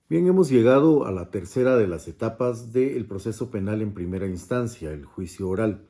Bien, hemos llegado a la tercera de las etapas del proceso penal en primera instancia, el juicio oral.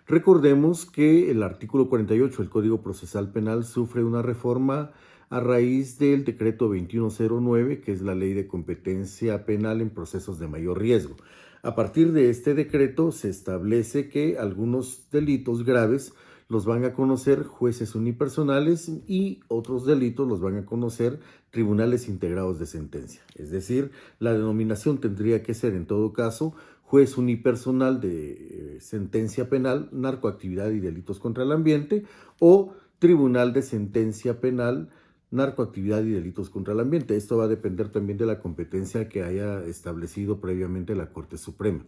Recordemos que el artículo 48 del Código Procesal Penal sufre una reforma a raíz del decreto 2109, que es la ley de competencia penal en procesos de mayor riesgo. A partir de este decreto se establece que algunos delitos graves los van a conocer jueces unipersonales y otros delitos los van a conocer tribunales integrados de sentencia. Es decir, la denominación tendría que ser en todo caso juez unipersonal de sentencia penal, narcoactividad y delitos contra el ambiente, o tribunal de sentencia penal, narcoactividad y delitos contra el ambiente. Esto va a depender también de la competencia que haya establecido previamente la Corte Suprema.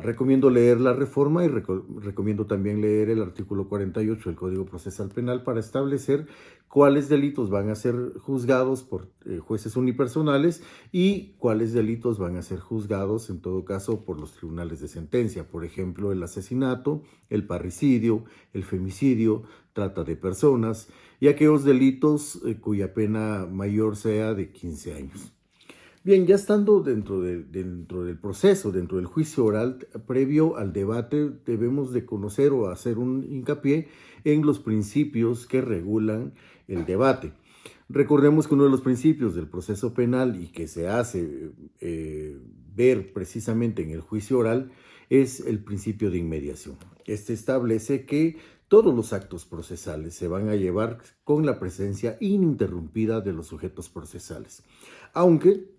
Recomiendo leer la reforma y recomiendo también leer el artículo 48 del Código Procesal Penal para establecer cuáles delitos van a ser juzgados por jueces unipersonales y cuáles delitos van a ser juzgados en todo caso por los tribunales de sentencia. Por ejemplo, el asesinato, el parricidio, el femicidio, trata de personas y aquellos delitos cuya pena mayor sea de 15 años. Bien, ya estando dentro del proceso, dentro del juicio oral, previo al debate, debemos de conocer o hacer un hincapié en los principios que regulan el debate. Recordemos que uno de los principios del proceso penal y que se hace ver precisamente en el juicio oral es el principio de inmediación. Este establece que todos los actos procesales se van a llevar con la presencia ininterrumpida de los sujetos procesales, aunque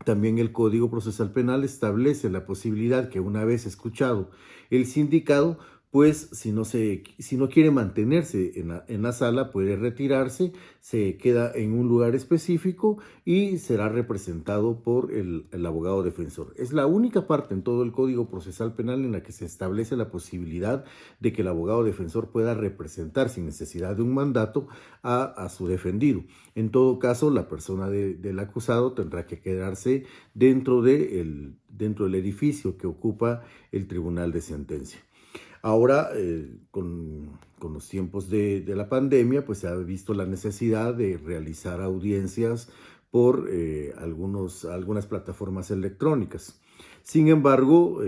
también el Código Procesal Penal establece la posibilidad que una vez escuchado el sindicado, pues si no quiere mantenerse en la sala, puede retirarse, se queda en un lugar específico y será representado por el abogado defensor. Es la única parte en todo el Código Procesal Penal en la que se establece la posibilidad de que el abogado defensor pueda representar sin necesidad de un mandato a su defendido. En todo caso, la persona del acusado tendrá que quedarse dentro del edificio que ocupa el tribunal de sentencia. Ahora, con los tiempos de la pandemia, pues se ha visto la necesidad de realizar audiencias por algunas plataformas electrónicas. Sin embargo,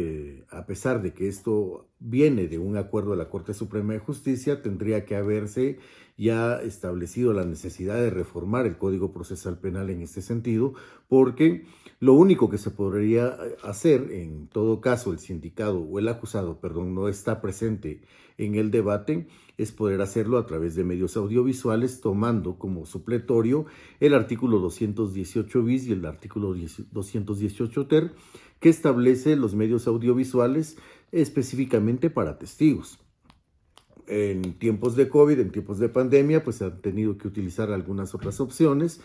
a pesar de que esto viene de un acuerdo de la Corte Suprema de Justicia, tendría que haberse ya establecido la necesidad de reformar el Código Procesal Penal en este sentido, porque lo único que se podría hacer, en todo caso el sindicado o el acusado, perdón, no está presente en el debate, es poder hacerlo a través de medios audiovisuales, tomando como supletorio el artículo 218 bis y el artículo 218 ter, que establece los medios audiovisuales específicamente para testigos. En tiempos de COVID, en tiempos de pandemia, pues se han tenido que utilizar algunas otras opciones.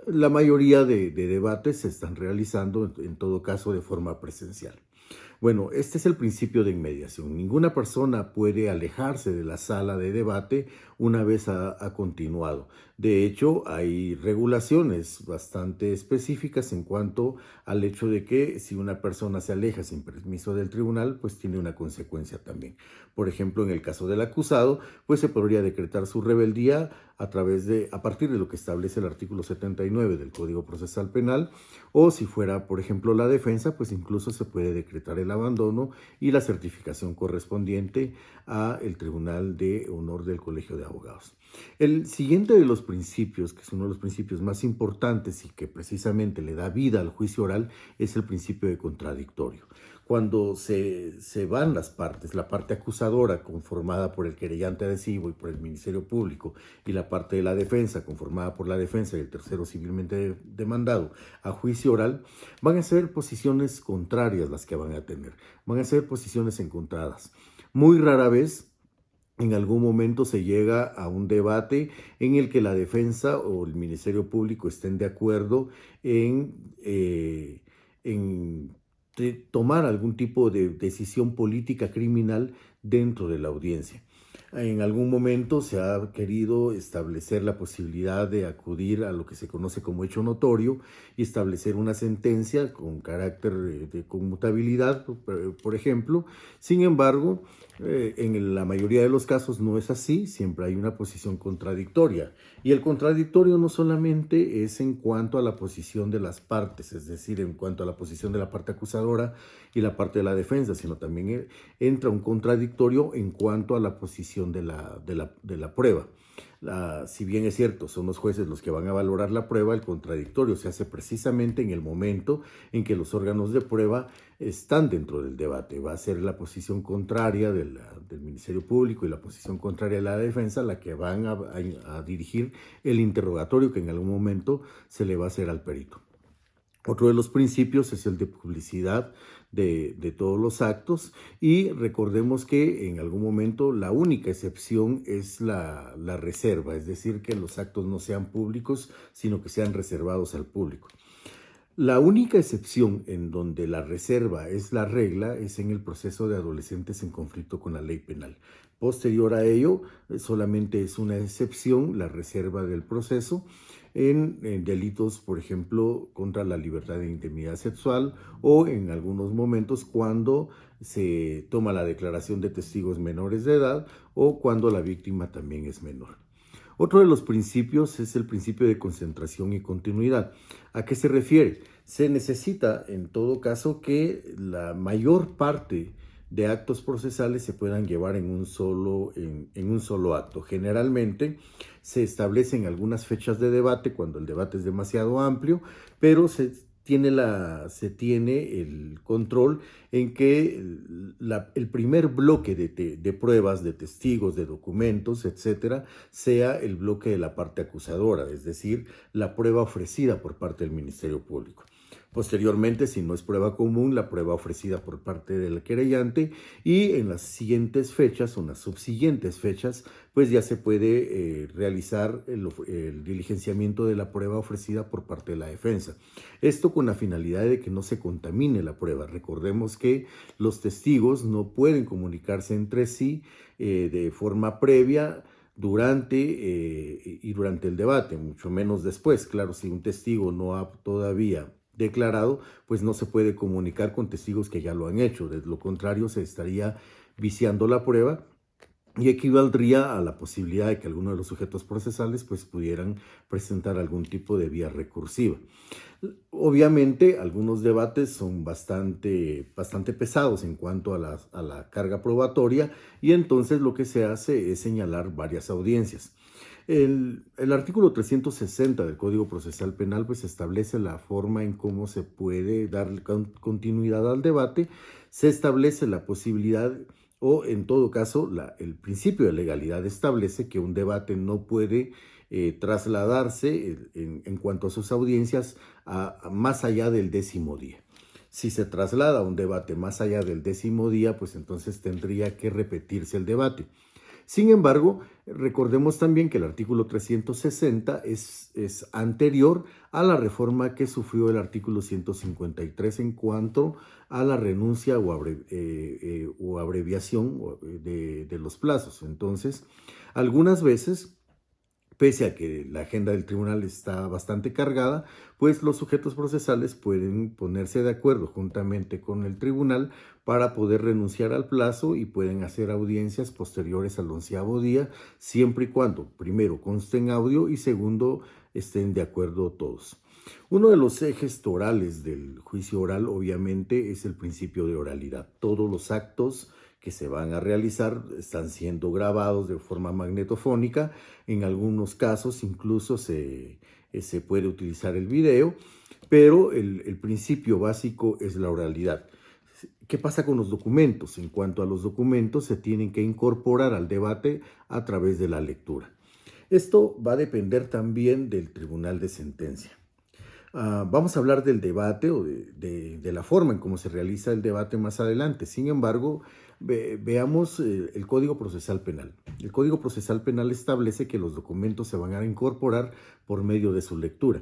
La mayoría de debates se están realizando, en todo caso, de forma presencial. Bueno, este es el principio de inmediación. Ninguna persona puede alejarse de la sala de debate una vez ha continuado. De hecho, hay regulaciones bastante específicas en cuanto al hecho de que si una persona se aleja sin permiso del tribunal, pues tiene una consecuencia también. Por ejemplo, en el caso del acusado, pues se podría decretar su rebeldía a partir de lo que establece el artículo 79 del Código Procesal Penal, o si fuera, por ejemplo, la defensa, pues incluso se puede decretar el abandono y la certificación correspondiente al Tribunal de Honor del Colegio de Abogados. El siguiente de los principios, que es uno de los principios más importantes y que precisamente le da vida al juicio oral, es el principio de contradictorio. Cuando se van las partes, la parte acusadora conformada por el querellante adhesivo y por el Ministerio Público y la parte de la defensa conformada por la defensa y el tercero civilmente demandado a juicio oral, van a ser posiciones contrarias las que van a tener, van a ser posiciones encontradas. Muy rara vez en algún momento se llega a un debate en el que la defensa o el Ministerio Público estén de acuerdo en tomar algún tipo de decisión política criminal dentro de la audiencia. En algún momento se ha querido establecer la posibilidad de acudir a lo que se conoce como hecho notorio y establecer una sentencia con carácter de conmutabilidad, por ejemplo. Sin embargo, en la mayoría de los casos no es así, siempre hay una posición contradictoria. Y el contradictorio no solamente es en cuanto a la posición de las partes, es decir, en cuanto a la posición de la parte acusadora y la parte de la defensa, sino también entra un contradictorio en cuanto a la posición de la prueba. Si bien es cierto, son los jueces los que van a valorar la prueba, el contradictorio se hace precisamente en el momento en que los órganos de prueba están dentro del debate. Va a ser la posición contraria del Ministerio Público y la posición contraria de la defensa la que van a dirigir el interrogatorio que en algún momento se le va a hacer al perito. Otro de los principios es el de publicidad de todos los actos, y recordemos que en algún momento la única excepción es la reserva, es decir, que los actos no sean públicos, sino que sean reservados al público. La única excepción en donde la reserva es la regla es en el proceso de adolescentes en conflicto con la ley penal. Posterior a ello, solamente es una excepción la reserva del proceso en delitos, por ejemplo, contra la libertad de intimidad sexual, o en algunos momentos cuando se toma la declaración de testigos menores de edad o cuando la víctima también es menor. Otro de los principios es el principio de concentración y continuidad. ¿A qué se refiere? Se necesita, en todo caso, que la mayor parte de actos procesales se puedan llevar en un solo acto. Generalmente se establecen algunas fechas de debate cuando el debate es demasiado amplio, pero se tiene el control en que el primer bloque de pruebas, de testigos, de documentos, etcétera, sea el bloque de la parte acusadora, es decir, la prueba ofrecida por parte del Ministerio Público. Posteriormente, si no es prueba común, la prueba ofrecida por parte del querellante, y en las siguientes fechas o en las subsiguientes fechas, pues ya se puede realizar el diligenciamiento de la prueba ofrecida por parte de la defensa. Esto con la finalidad de que no se contamine la prueba. Recordemos que los testigos no pueden comunicarse entre sí de forma previa durante el debate, mucho menos después. Claro, si un testigo no ha todavía declarado, pues no se puede comunicar con testigos que ya lo han hecho. De lo contrario, se estaría viciando la prueba y equivaldría a la posibilidad de que alguno de los sujetos procesales pues pudieran presentar algún tipo de vía recursiva. Obviamente, algunos debates son bastante pesados en cuanto a la carga probatoria, y entonces lo que se hace es señalar varias audiencias. El artículo 360 del Código Procesal Penal pues establece la forma en cómo se puede dar continuidad al debate. Se establece la posibilidad, o en todo caso el principio de legalidad establece que un debate no puede trasladarse en cuanto a sus audiencias más allá del 10º día. Si se traslada un debate más allá del 10º día, pues entonces tendría que repetirse el debate. Sin embargo, recordemos también que el artículo 360 es anterior a la reforma que sufrió el artículo 153 en cuanto a la renuncia o abreviación de los plazos. Entonces, algunas veces, pese a que la agenda del tribunal está bastante cargada, pues los sujetos procesales pueden ponerse de acuerdo juntamente con el tribunal para poder renunciar al plazo, y pueden hacer audiencias posteriores al 11º día, siempre y cuando, primero, conste en audio y segundo, estén de acuerdo todos. Uno de los ejes torales del juicio oral, obviamente, es el principio de oralidad. Todos los actos que se van a realizar están siendo grabados de forma magnetofónica. En algunos casos incluso se puede utilizar el video, pero el principio básico es la oralidad. ¿Qué pasa con los documentos? En cuanto a los documentos, se tienen que incorporar al debate a través de la lectura. Esto va a depender también del tribunal de sentencia. Vamos a hablar del debate o de la forma en cómo se realiza el debate más adelante. Sin embargo, veamos el Código Procesal Penal. El Código Procesal Penal establece que los documentos se van a incorporar por medio de su lectura.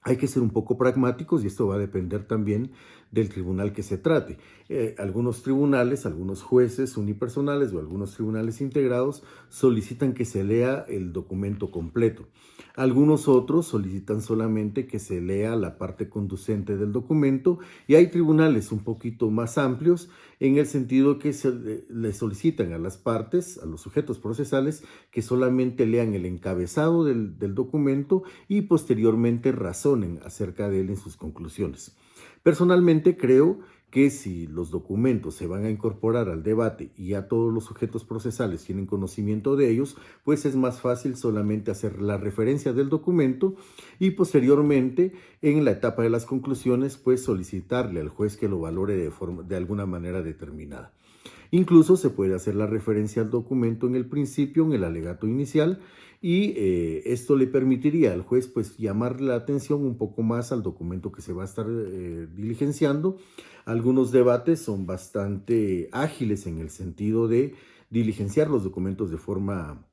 Hay que ser un poco pragmáticos y esto va a depender también del tribunal que se trate. Algunos tribunales, algunos jueces unipersonales o algunos tribunales integrados solicitan que se lea el documento completo. Algunos otros solicitan solamente que se lea la parte conducente del documento y hay tribunales un poquito más amplios en el sentido que le solicitan a las partes, a los sujetos procesales, que solamente lean el encabezado del documento y posteriormente razonen acerca de él en sus conclusiones. Personalmente creo que si los documentos se van a incorporar al debate y ya todos los sujetos procesales tienen conocimiento de ellos, pues es más fácil solamente hacer la referencia del documento y posteriormente en la etapa de las conclusiones pues solicitarle al juez que lo valore de alguna manera determinada. Incluso se puede hacer la referencia al documento en el principio, en el alegato inicial, y esto le permitiría al juez pues llamar la atención un poco más al documento que se va a estar diligenciando. Algunos debates son bastante ágiles en el sentido de diligenciar los documentos de forma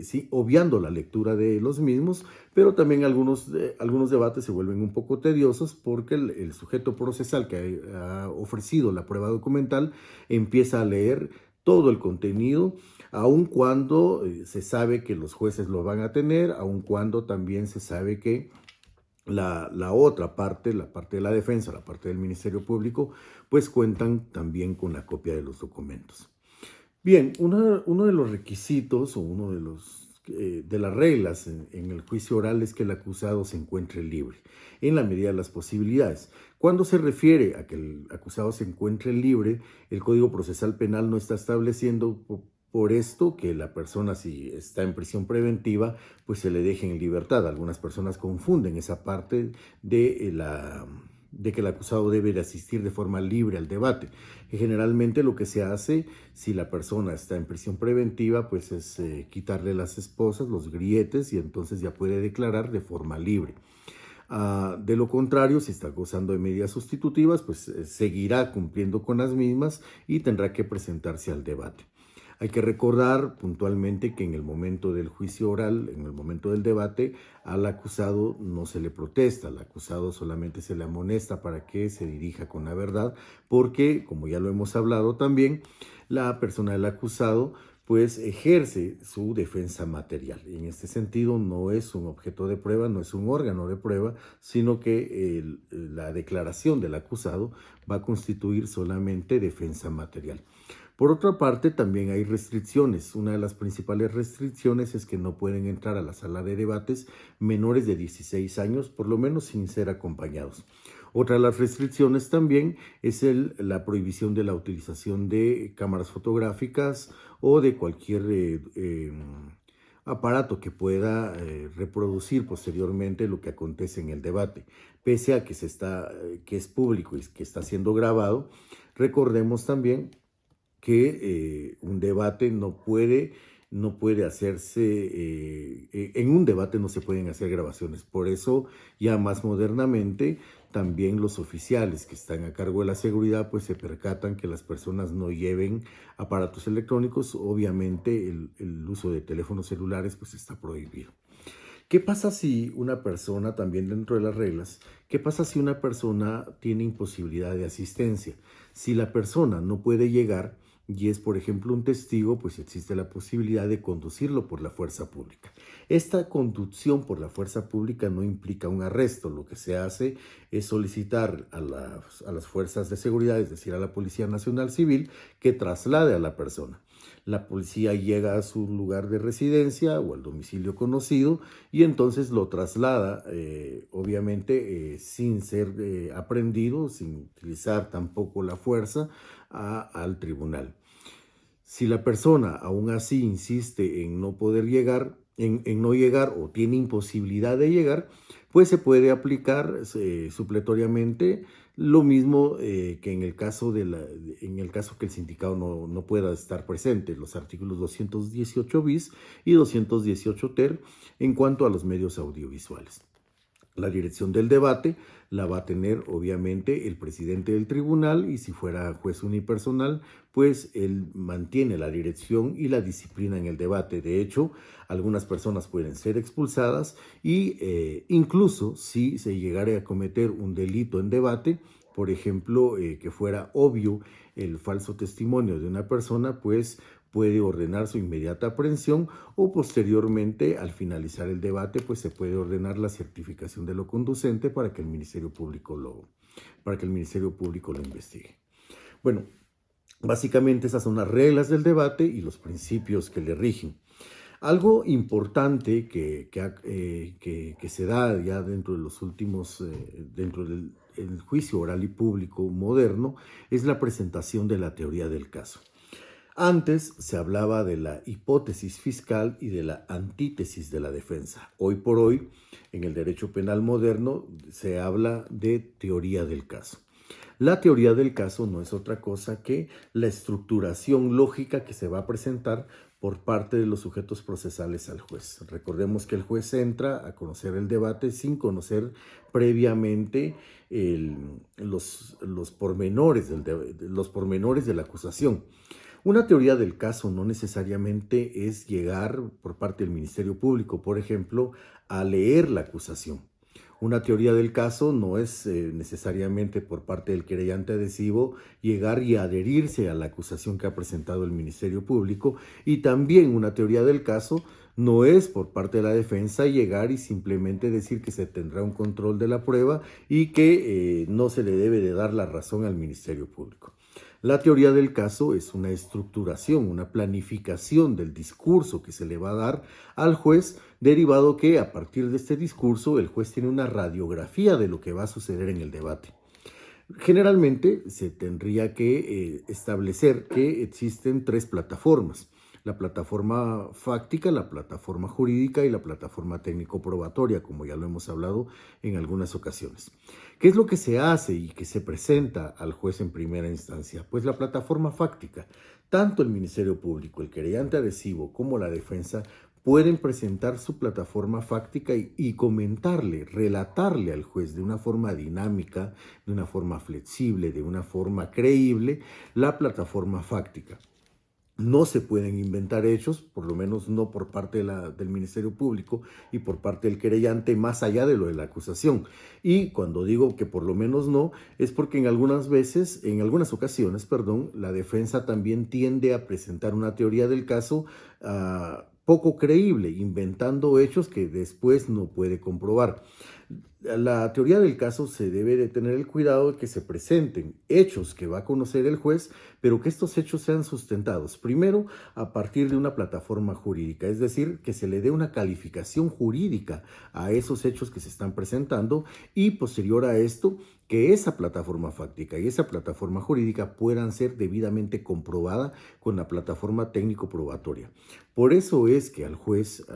sí, obviando la lectura de los mismos, pero también algunos debates se vuelven un poco tediosos porque el sujeto procesal que ha ofrecido la prueba documental empieza a leer todo el contenido, aun cuando se sabe que los jueces lo van a tener, aun cuando también se sabe que la otra parte, la parte de la defensa, la parte del Ministerio Público, pues cuentan también con la copia de los documentos. Bien, uno de los requisitos o uno de las reglas en el juicio oral es que el acusado se encuentre libre, en la medida de las posibilidades. Cuando se refiere a que el acusado se encuentre libre, el Código Procesal Penal no está estableciendo por esto que la persona, si está en prisión preventiva, pues se le deje en libertad. Algunas personas confunden esa parte de que el acusado debe de asistir de forma libre al debate. Y generalmente lo que se hace si la persona está en prisión preventiva pues es quitarle las esposas, los grilletes y entonces ya puede declarar de forma libre. De lo contrario, si está gozando de medidas sustitutivas, pues seguirá cumpliendo con las mismas y tendrá que presentarse al debate. Hay que recordar puntualmente que en el momento del juicio oral, en el momento del debate, al acusado no se le protesta, al acusado solamente se le amonesta para que se dirija con la verdad, porque, como ya lo hemos hablado también, la persona del acusado pues ejerce su defensa material. En este sentido no es un objeto de prueba, no es un órgano de prueba, sino que la declaración del acusado va a constituir solamente defensa material. Por otra parte, también hay restricciones. Una de las principales restricciones es que no pueden entrar a la sala de debates menores de 16 años, por lo menos sin ser acompañados. Otra de las restricciones también es la prohibición de la utilización de cámaras fotográficas o de cualquier aparato que pueda reproducir posteriormente lo que acontece en el debate. Pese a que es público y que está siendo grabado, recordemos también que un debate no puede hacerse, en un debate no se pueden hacer grabaciones. Por eso, ya más modernamente, también los oficiales que están a cargo de la seguridad, pues se percatan que las personas no lleven aparatos electrónicos. Obviamente, el uso de teléfonos celulares, pues está prohibido. ¿Qué pasa si una persona, también dentro de las reglas, qué pasa si una persona tiene imposibilidad de asistencia? Si la persona no puede llegar y es, por ejemplo, un testigo, pues existe la posibilidad de conducirlo por la fuerza pública. Esta conducción por la fuerza pública no implica un arresto. Lo que se hace es solicitar a las fuerzas de seguridad, es decir, a la Policía Nacional Civil, que traslade a la persona. La policía llega a su lugar de residencia o al domicilio conocido y entonces lo traslada, obviamente sin ser aprehendido, sin utilizar tampoco la fuerza, al tribunal. Si la persona aún así insiste en no poder llegar, en no llegar o tiene imposibilidad de llegar, pues se puede aplicar supletoriamente lo mismo que en el caso que el sindicado no pueda estar presente, los artículos 218 bis y 218 ter en cuanto a los medios audiovisuales. La dirección del debate la va a tener obviamente el presidente del tribunal y si fuera juez unipersonal, pues él mantiene la dirección y la disciplina en el debate. De hecho, algunas personas pueden ser expulsadas y incluso si se llegara a cometer un delito en debate, por ejemplo, que fuera obvio el falso testimonio de una persona, pues puede ordenar su inmediata aprehensión o posteriormente, al finalizar el debate, pues se puede ordenar la certificación de lo conducente para que el Ministerio Público lo investigue. Bueno, básicamente esas son las reglas del debate y los principios que le rigen. Algo importante que se da ya dentro de los últimos, dentro del juicio oral y público moderno, es la presentación de la teoría del caso. Antes se hablaba de la hipótesis fiscal y de la antítesis de la defensa. Hoy por hoy, en el derecho penal moderno, se habla de teoría del caso. La teoría del caso no es otra cosa que la estructuración lógica que se va a presentar por parte de los sujetos procesales al juez. Recordemos que el juez entra a conocer el debate sin conocer previamente los pormenores de la acusación. Una teoría del caso no necesariamente es llegar por parte del Ministerio Público, por ejemplo, a leer la acusación. Una teoría del caso no es necesariamente por parte del querellante adhesivo llegar y adherirse a la acusación que ha presentado el Ministerio Público, y también una teoría del caso no es por parte de la defensa llegar y simplemente decir que se tendrá un control de la prueba y que no se le debe de dar la razón al Ministerio Público. La teoría del caso es una estructuración, una planificación del discurso que se le va a dar al juez, derivado que a partir de este discurso el juez tiene una radiografía de lo que va a suceder en el debate. Generalmente se tendría que establecer que existen tres plataformas: la plataforma fáctica, la plataforma jurídica y la plataforma técnico-probatoria, como ya lo hemos hablado en algunas ocasiones. ¿Qué es lo que se hace y que se presenta al juez en primera instancia? Pues la plataforma fáctica. Tanto el Ministerio Público, el querellante adhesivo como la defensa pueden presentar su plataforma fáctica y comentarle, relatarle al juez de una forma dinámica, de una forma flexible, de una forma creíble, la plataforma fáctica. No se pueden inventar hechos, por lo menos no por parte del Ministerio Público y por parte del querellante, más allá de lo de la acusación. Y cuando digo que por lo menos no, es porque en algunas ocasiones, la defensa también tiende a presentar una teoría del caso poco creíble, inventando hechos que después no puede comprobar. La teoría del caso se debe de tener el cuidado de que se presenten hechos que va a conocer el juez, pero que estos hechos sean sustentados primero a partir de una plataforma jurídica, es decir, que se le dé una calificación jurídica a esos hechos que se están presentando, y posterior a esto, que esa plataforma fáctica y esa plataforma jurídica puedan ser debidamente comprobadas con la plataforma técnico-probatoria. Por eso es que al juez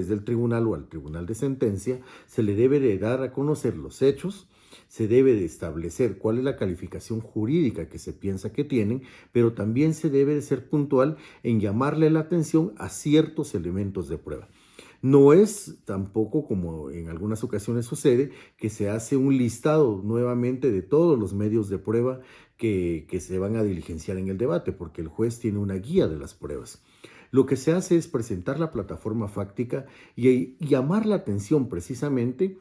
del tribunal o al tribunal de sentencia se le debe de dar a conocer los hechos, se debe de establecer cuál es la calificación jurídica que se piensa que tienen, pero también se debe de ser puntual en llamarle la atención a ciertos elementos de prueba. No es tampoco, como en algunas ocasiones sucede, que se hace un listado nuevamente de todos los medios de prueba que se van a diligenciar en el debate, porque el juez tiene una guía de las pruebas. Lo que se hace es presentar la plataforma fáctica y llamar la atención precisamente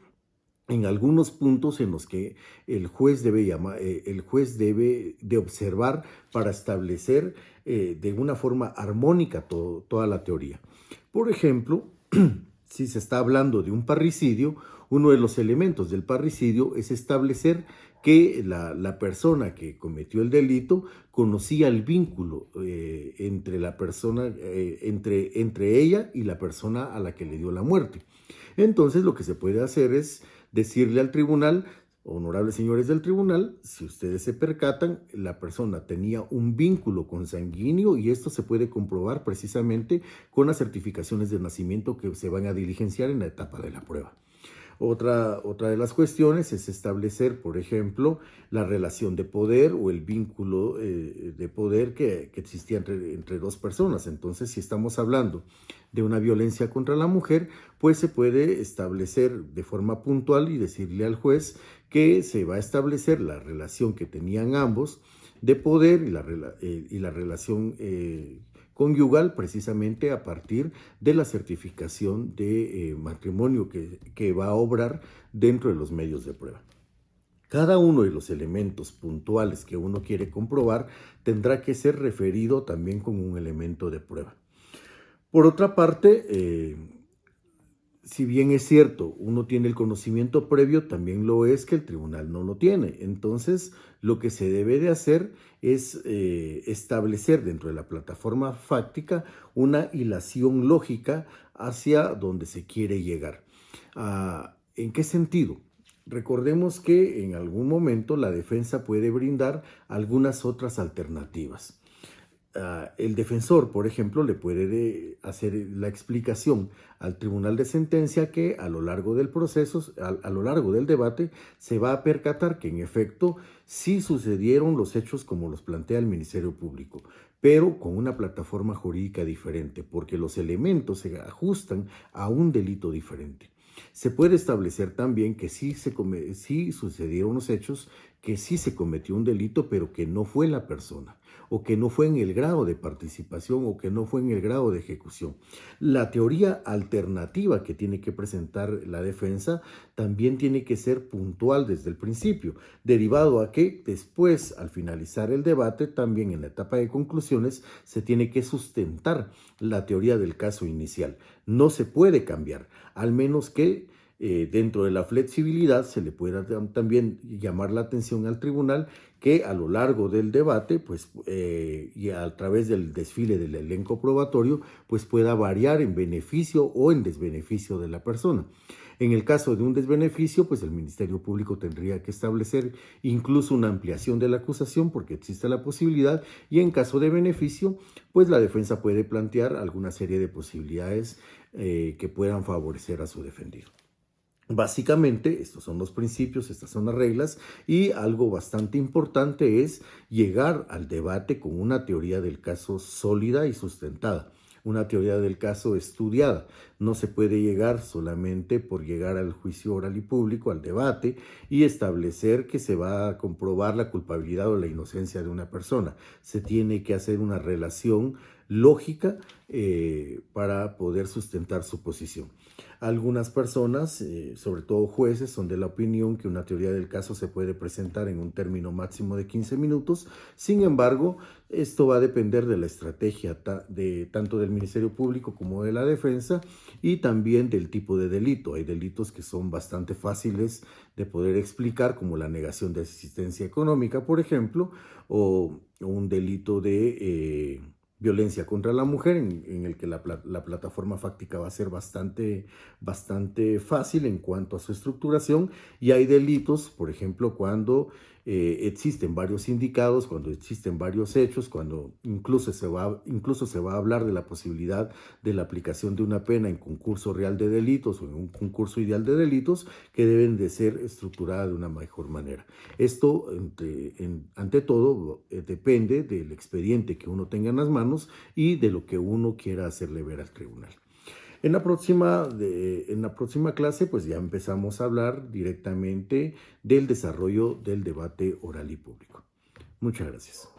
en algunos puntos en los que el juez debe de observar para establecer de una forma armónica toda la teoría. Por ejemplo, si se está hablando de un parricidio, uno de los elementos del parricidio es establecer que la persona que cometió el delito conocía el vínculo entre la persona, entre ella y la persona a la que le dio la muerte. Entonces, lo que se puede hacer es decirle al tribunal: honorables señores del tribunal, si ustedes se percatan, la persona tenía un vínculo consanguíneo y esto se puede comprobar precisamente con las certificaciones de nacimiento que se van a diligenciar en la etapa de la prueba. Otra de las cuestiones es establecer, por ejemplo, la relación de poder o el vínculo de poder que existía entre dos personas. Entonces, si estamos hablando de una violencia contra la mujer, pues se puede establecer de forma puntual y decirle al juez que se va a establecer la relación que tenían ambos de poder y la relación conyugal precisamente a partir de la certificación de matrimonio que va a obrar dentro de los medios de prueba. Cada uno de los elementos puntuales que uno quiere comprobar tendrá que ser referido también con un elemento de prueba. Por otra parte, si bien es cierto, uno tiene el conocimiento previo, también lo es que el tribunal no lo tiene. Entonces, lo que se debe de hacer es establecer dentro de la plataforma fáctica una hilación lógica hacia donde se quiere llegar. ¿En qué sentido? Recordemos que en algún momento la defensa puede brindar algunas otras alternativas. El defensor, por ejemplo, le puede hacer la explicación al tribunal de sentencia que a lo largo del proceso, a lo largo del debate, se va a percatar que en efecto sí sucedieron los hechos como los plantea el Ministerio Público, pero con una plataforma jurídica diferente, porque los elementos se ajustan a un delito diferente. Se puede establecer también que sí sucedieron los hechos, que sí se cometió un delito, pero que no fue la persona, o que no fue en el grado de participación, o que no fue en el grado de ejecución. La teoría alternativa que tiene que presentar la defensa también tiene que ser puntual desde el principio, derivado a que después, al finalizar el debate, también en la etapa de conclusiones, se tiene que sustentar la teoría del caso inicial. No se puede cambiar, al menos que dentro de la flexibilidad se le pueda también llamar la atención al tribunal que a lo largo del debate, pues, y a través del desfile del elenco probatorio, pues pueda variar en beneficio o en desbeneficio de la persona. En el caso de un desbeneficio, pues el Ministerio Público tendría que establecer incluso una ampliación de la acusación porque existe la posibilidad, y en caso de beneficio, pues la defensa puede plantear alguna serie de posibilidades que puedan favorecer a su defendido. Básicamente, estos son los principios, estas son las reglas, y algo bastante importante es llegar al debate con una teoría del caso sólida y sustentada, una teoría del caso estudiada. No se puede llegar solamente por llegar al juicio oral y público, al debate, y establecer que se va a comprobar la culpabilidad o la inocencia de una persona. Se tiene que hacer una relación lógica para poder sustentar su posición. Algunas personas, sobre todo jueces, son de la opinión que una teoría del caso se puede presentar en un término máximo de 15 minutos. Sin embargo, esto va a depender de la estrategia tanto del Ministerio Público como de la defensa, y también del tipo de delito. Hay delitos que son bastante fáciles de poder explicar, como la negación de asistencia económica, por ejemplo, o un delito de violencia contra la mujer, en el que la plataforma fáctica va a ser bastante fácil en cuanto a su estructuración. Y hay delitos, por ejemplo, cuando existen varios indicados, cuando existen varios hechos, cuando incluso se va a hablar de la posibilidad de la aplicación de una pena en concurso real de delitos o en un concurso ideal de delitos, que deben de ser estructuradas de una mejor manera. Esto, ante todo, depende del expediente que uno tenga en las manos y de lo que uno quiera hacerle ver al tribunal. En la próxima clase, pues ya empezamos a hablar directamente del desarrollo del debate oral y público. Muchas gracias.